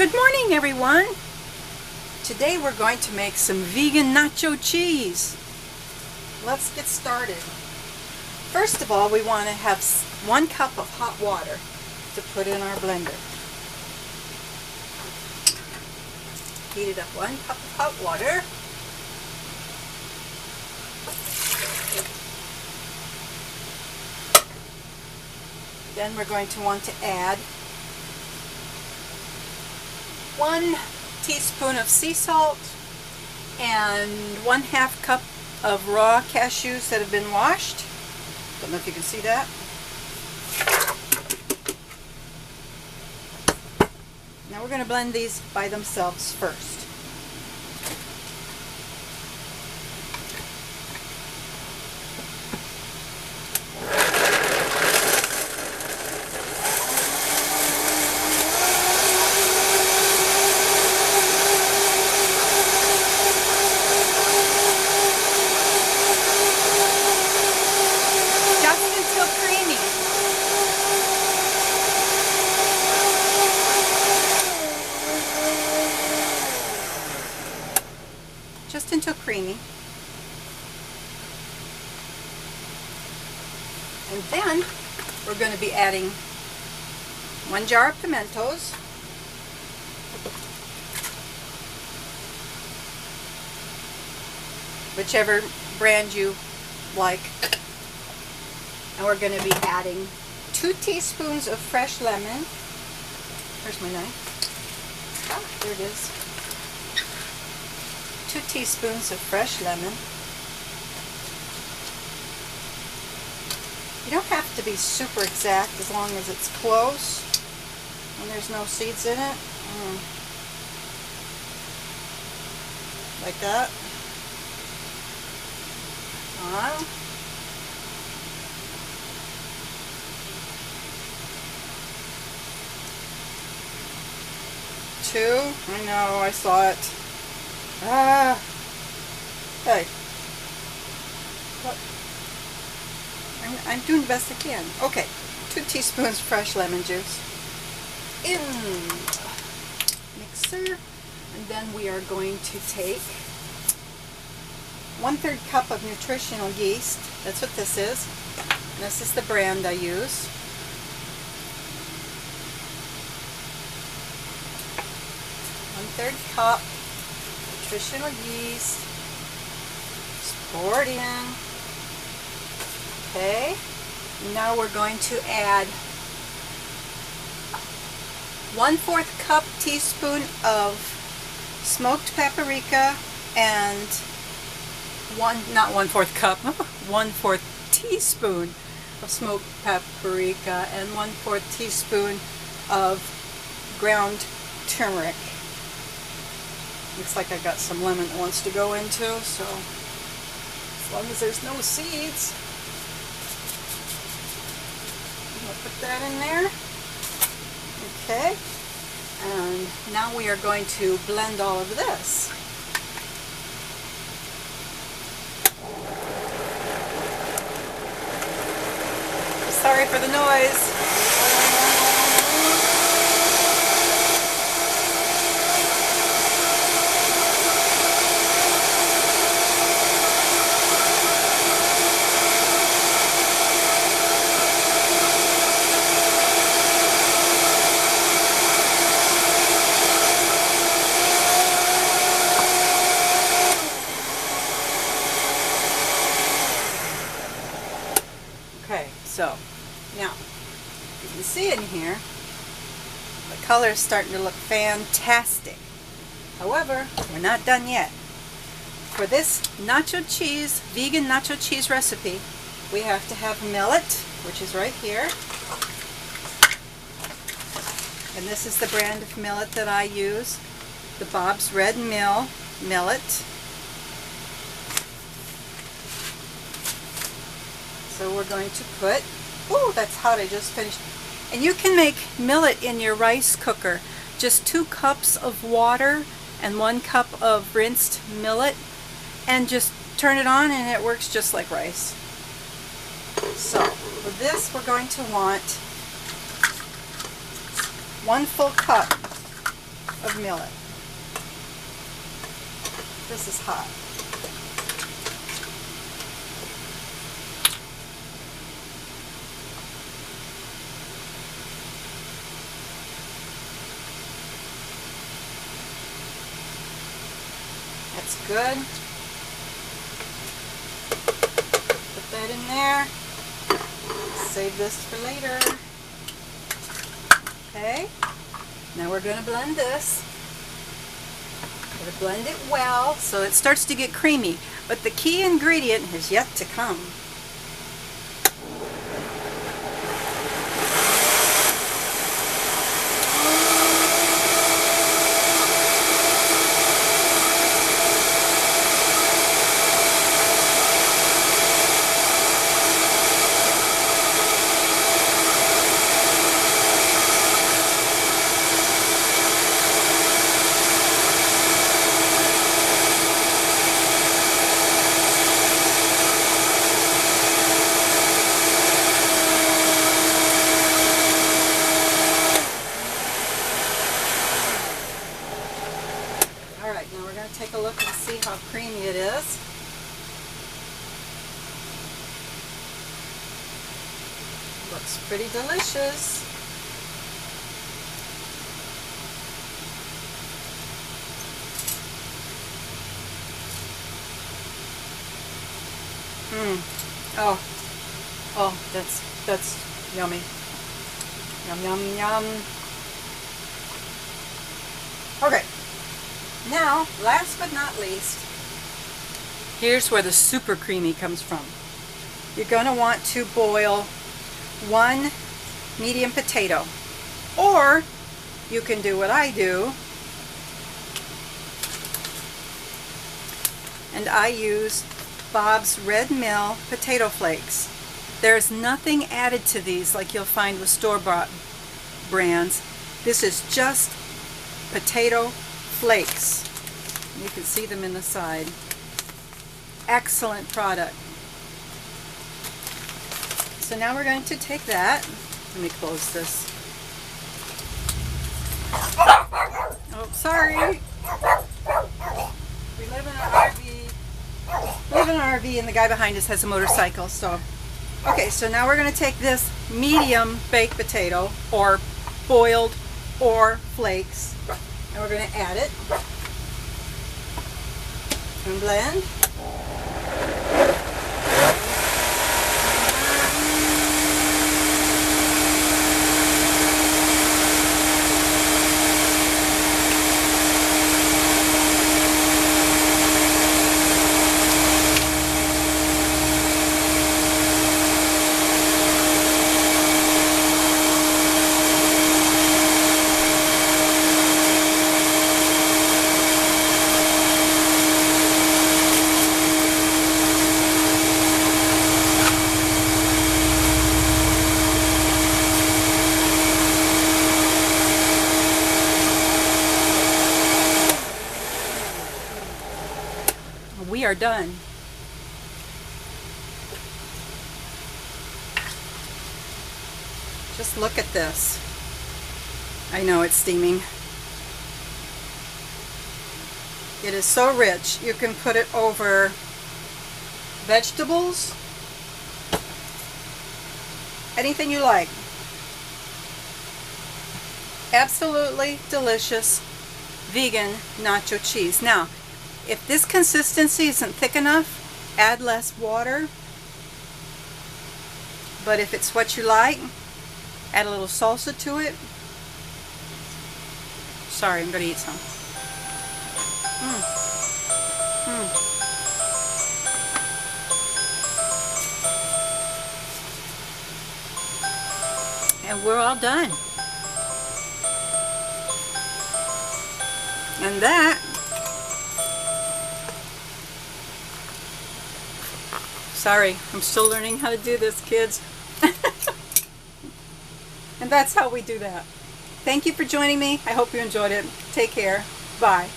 Good morning, everyone. Today we're going to make some vegan nacho cheese. Let's get started. First of all, we want to have 1 cup of hot water to put in our blender. Heat it up 1 cup of hot water. Then we're going to want to add 1 teaspoon of sea salt and 1/2 cup of raw cashews that have been washed. Don't know if you can see that. Now we're going to blend these by themselves first. Just until creamy. And then we're going to be adding 1 jar of pimentos, whichever brand you like, and we're going to be adding 2 teaspoons of fresh lemon. Where's my knife? Ah, there it is. 2 teaspoons of fresh lemon. You don't have to be super exact as long as it's close and there's no seeds in it. Like that. On. Two. I know, I saw it. Hey. What? I'm doing the best I can. Okay. 2 teaspoons fresh lemon juice in the mixer. And then we are going to take 1/3 cup of Nutritional yeast. That's what this is. This is the brand I use. One-third cup Nutritional yeast. Just pour it in. Okay. Now we're going to add 1/4 cup teaspoon of smoked paprika and not 1/4 cup, 1/4 teaspoon of smoked paprika and 1/4 teaspoon of ground turmeric. Looks like I got some lemon that wants to go into, so as long as there's no seeds, I'm going to put that in there. Okay, and now we are going to blend all of this. Sorry for the noise. Okay, so now you can see in here the color is starting to look fantastic. However, we're not done yet. For this nacho cheese, vegan nacho cheese recipe, we have to have millet, which is right here. And this is the brand of millet that I use, the Bob's Red Mill millet. So we're going to put, oh, that's hot, I just finished. And you can make millet in your rice cooker. Just 2 cups of water and 1 cup of rinsed millet, and just turn it on and it works just like rice. So for this we're going to want 1 full cup of millet. This is hot. That's good. Put that in there. Save this for later. Okay. Now we're going to blend this. We're going to blend it well so it starts to get creamy. But the key ingredient has yet to come. Alright, now we're going to take a look and see how creamy it is. Looks pretty delicious. Oh, that's yummy. Yum, yum, yum. Okay. Now, last but not least, here's where the super creamy comes from. You're going to want to boil 1 medium potato, or you can do what I do, and I use Bob's Red Mill potato flakes. There's nothing added to these like you'll find with store-bought brands. This is just potato flakes. You can see them in the side. Excellent product. So now we're going to take that. Let me close this. Oh, sorry. We live in an RV. We live in an RV and the guy behind us has a motorcycle. So, okay, so now we're going to take this medium baked potato, or boiled, or flakes, and we're going to add it and blend. We are done. Just look at this. I know it's steaming. It is so rich. You can put it over vegetables, anything you like. Absolutely delicious vegan nacho cheese. Now, if this consistency isn't thick enough, add less water. But if it's what you like, add a little salsa to it. Sorry, I'm going to eat some. And we're all done. And that sorry, I'm still learning how to do this, kids. And that's how we do that. Thank you for joining me. I hope you enjoyed it. Take care. Bye.